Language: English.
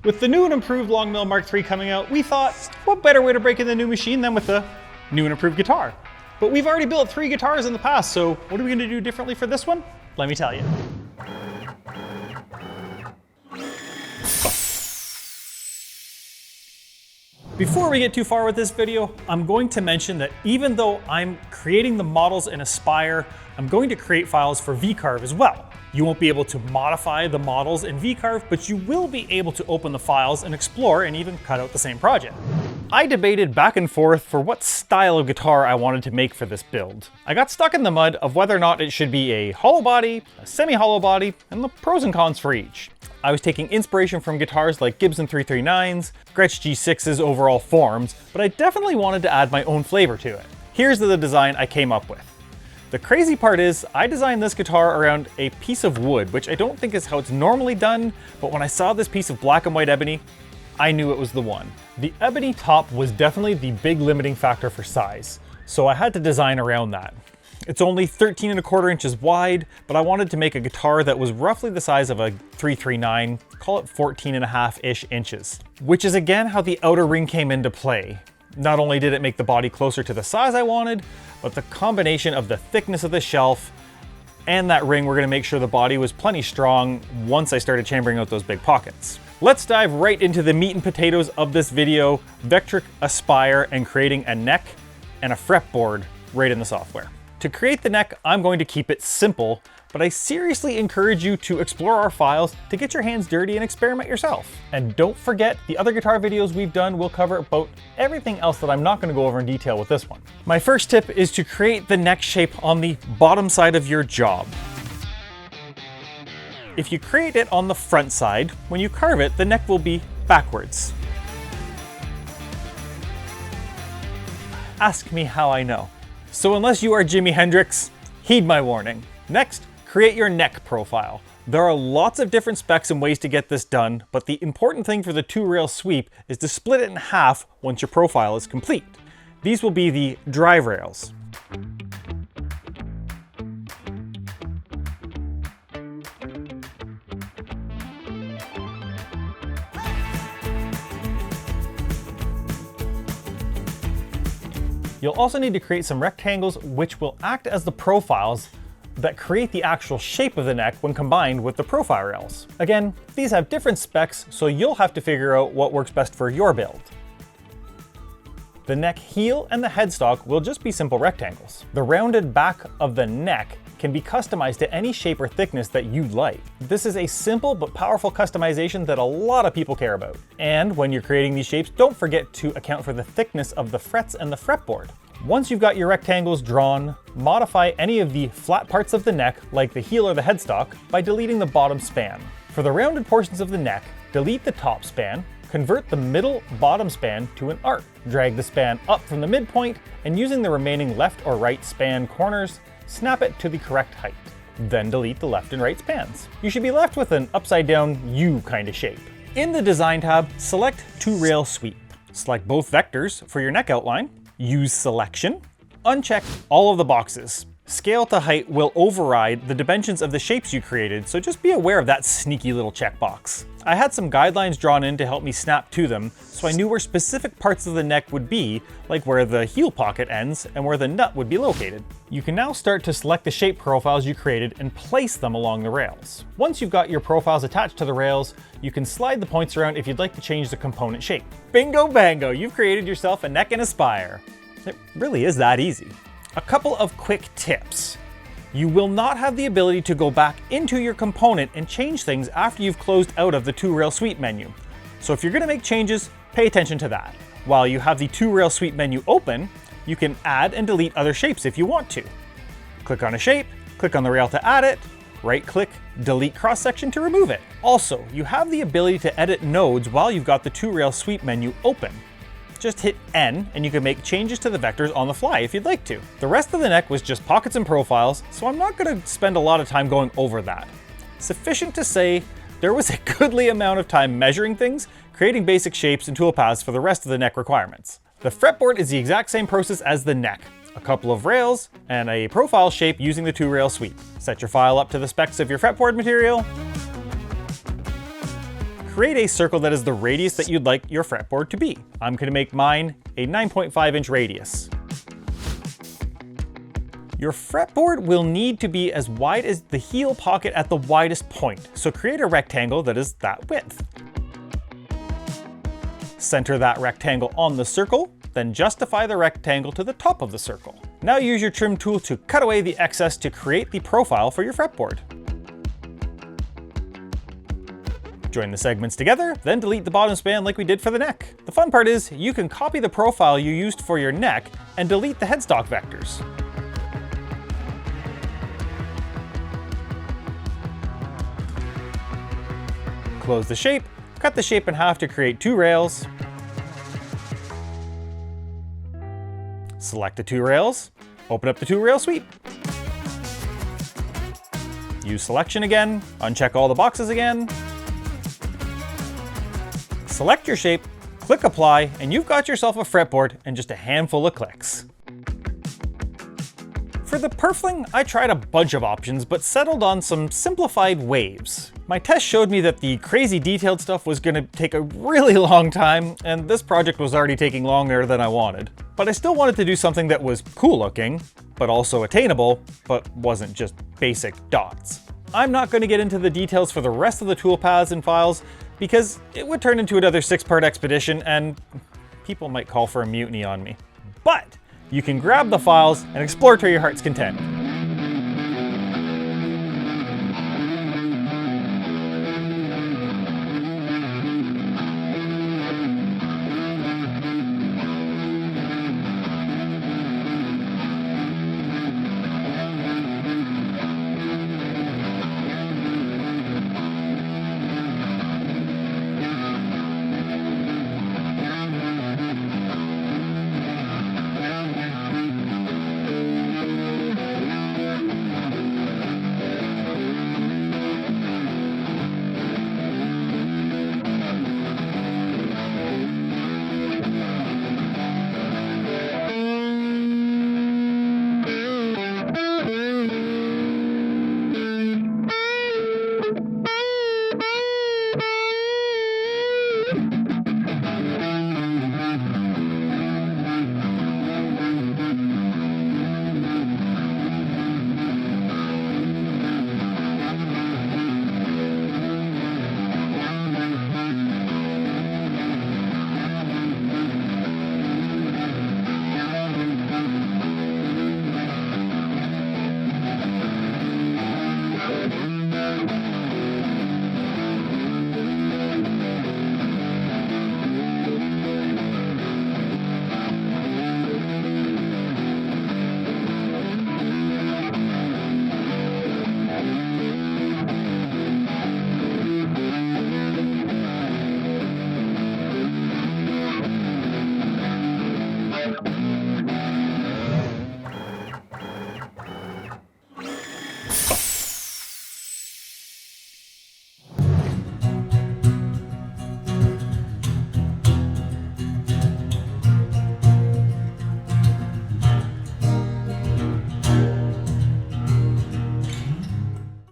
With the new and improved LongMill MK3 coming out, we thought, what better way to break in the new machine than with the new and improved guitar? But we've already built 3 guitars in the past, so what are we gonna do differently for this one? Let me tell you. Before we get too far with this video, I'm going to mention that even though I'm creating the models in Aspire, I'm going to create files for VCarve as well. You won't be able to modify the models in VCarve, but you will be able to open the files and explore and even cut out the same project. I debated back and forth for what style of guitar I wanted to make for this build. I got stuck in the mud of whether or not it should be a hollow body, a semi-hollow body, and the pros and cons for each. I was taking inspiration from guitars like Gibson 339s, Gretsch G6's overall forms, but I definitely wanted to add my own flavor to it. Here's the design I came up with. The crazy part is, I designed this guitar around a piece of wood, which I don't think is how it's normally done, but when I saw this piece of black and white ebony, I knew it was the one. The ebony top was definitely the big limiting factor for size, so I had to design around that. It's only 13¼ inches wide, but I wanted to make a guitar that was roughly the size of a 339, call it 14½-ish inches, which is again how the outer ring came into play. Not only did it make the body closer to the size I wanted, but the combination of the thickness of the shelf and that ring were going to make sure the body was plenty strong once I started chambering out those big pockets. Let's dive right into the meat and potatoes of this video, Vectric Aspire and creating a neck and a fretboard right in the software. To create the neck, I'm going to keep it simple, but I seriously encourage you to explore our files to get your hands dirty and experiment yourself. And don't forget, the other guitar videos we've done will cover about everything else that I'm not going to go over in detail with this one. My first tip is to create the neck shape on the bottom side of your job. If you create it on the front side, when you carve it, the neck will be backwards. Ask me how I know. So unless you are Jimi Hendrix, heed my warning. Next, create your neck profile. There are lots of different specs and ways to get this done, but the important thing for the 2-rail sweep is to split it in half once your profile is complete. These will be the drive rails. You'll also need to create some rectangles which will act as the profiles that create the actual shape of the neck when combined with the profile rails. Again, these have different specs, so you'll have to figure out what works best for your build. The neck heel and the headstock will just be simple rectangles. The rounded back of the neck can be customized to any shape or thickness that you'd like. This is a simple but powerful customization that a lot of people care about. And when you're creating these shapes, don't forget to account for the thickness of the frets and the fretboard. Once you've got your rectangles drawn, modify any of the flat parts of the neck, like the heel or the headstock, by deleting the bottom span. For the rounded portions of the neck, delete the top span, convert the middle bottom span to an arc. Drag the span up from the midpoint, and using the remaining left or right span corners, snap it to the correct height. Then delete the left and right spans. You should be left with an upside down U kind of shape. In the Design tab, select 2-rail sweep. Select both vectors for your neck outline. Use selection. Uncheck all of the boxes. Scale to height will override the dimensions of the shapes you created, so just be aware of that sneaky little checkbox. I had some guidelines drawn in to help me snap to them, so I knew where specific parts of the neck would be, like where the heel pocket ends and where the nut would be located. You can now start to select the shape profiles you created and place them along the rails. Once you've got your profiles attached to the rails, you can slide the points around if you'd like to change the component shape. Bingo bango, you've created yourself a neck in Aspire. It really is that easy. A couple of quick tips. You will not have the ability to go back into your component and change things after you've closed out of the 2-rail sweep menu. So if you're going to make changes, pay attention to that. While you have the 2-rail sweep menu open, you can add and delete other shapes if you want to. Click on a shape, click on the rail to add it, right-click, delete cross-section to remove it. Also, you have the ability to edit nodes while you've got the 2-rail sweep menu open. Just hit N and you can make changes to the vectors on the fly if you'd like to. The rest of the neck was just pockets and profiles, so I'm not going to spend a lot of time going over that. Sufficient to say, there was a goodly amount of time measuring things, creating basic shapes and toolpaths for the rest of the neck requirements. The fretboard is the exact same process as the neck. A couple of rails and a profile shape using the 2-rail sweep. Set your file up to the specs of your fretboard material. create a circle that is the radius that you'd like your fretboard to be. I'm going to make mine a 9.5-inch radius. Your fretboard will need to be as wide as the heel pocket at the widest point, so create a rectangle that is that width. Center that rectangle on the circle, then justify the rectangle to the top of the circle. Now use your trim tool to cut away the excess to create the profile for your fretboard. Join the segments together, then delete the bottom span like we did for the neck. The fun part is you can copy the profile you used for your neck and delete the headstock vectors. Close the shape, cut the shape in half to create 2 rails. Select the 2 rails, open up the 2-rail sweep. Use selection again, uncheck all the boxes again. Select your shape, click apply, and you've got yourself a fretboard in just a handful of clicks. For the purfling, I tried a bunch of options, but settled on some simplified waves. My test showed me that the crazy detailed stuff was gonna take a really long time, and this project was already taking longer than I wanted. But I still wanted to do something that was cool looking, but also attainable, but wasn't just basic dots. I'm not gonna get into the details for the rest of the toolpaths and files, because it would turn into another 6-part expedition and people might call for a mutiny on me. But you can grab the files and explore to your heart's content.